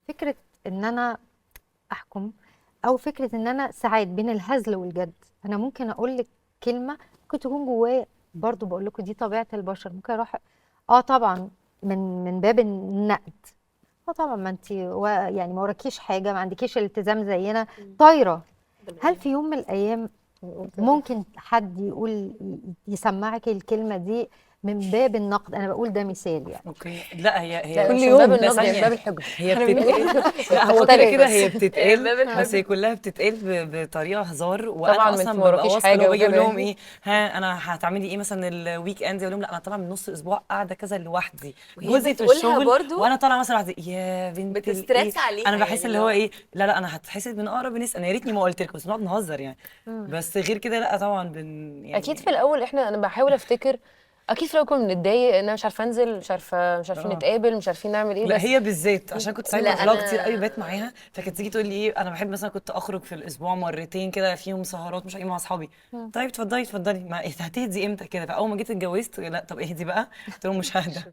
فكره ان انا احكم، او فكره ان انا ساعات بين الهزل والجد انا ممكن اقول لك كلمه ممكن تكون جوايا. برضو بقول لكم دي طبيعه البشر، ممكن اروح طبعا من باب النقد. طبعا ما انت يعني ما وراكيش حاجه، ما عندكيش التزام زينا، طايره. هل في يوم من الايام ممكن حد يقول يسمعك الكلمه دي من باب النقد؟ انا بقول ده مثال يعني. اوكي. لا هي لا كل مش من باب يوم. لا النقد، من ثانيه، باب الحجه. هي احنا بنقول بتتقال. لا هو كده مختلف كده بس. هي بتتقال، باب بس الحب. هي كلها بتتقال بطريقه هزار، طبعا وانا ما انت اصلا ما ببقى وراكيش واثقه اللي حاجه هو باجي اقول وكده لهم يعني. ايه، ها انا هتعملي ايه مثلا الويك اند؟ اقول لهم لا انا طالعه من نص اسبوع قاعده كذا لوحدي، وهي جوزي في بتقولها الشغل برضو وانا طالعه مثلا لوحدي. يا بنت الايه، بتسترس عليها انا بحس يعني اللي هو لو ايه، لا لا انا هتحسد من اقرب الناس. انا يا ريتني ما قلت لكم، بس بنقعد نهزر يعني. بس غير كده لا طبعا اكيد في يعني. الاول انا بحاول افتكر، اكيد في الاول كنا بنتضايق ان انا مش عارفه انزل، مش عارفين اه نتقابل، مش عارفين نعمل ايه. لا بس هي بالذات عشان كنت ساعات لا بروح لها كتير قوي انا بات معاها، فكانت تيجي تقول لي ايه، انا بحب مثلا كنت اخرج في الاسبوع مرتين كده فيهم سهرات مش عارفه ايه مع اصحابي. طيب اتفضلي اتفضلي، ما إيه، هتهدي امتى كده؟ فاول ما جيت اتجوزت لا طب اهدي بقى، قلت لهم مش ههدى.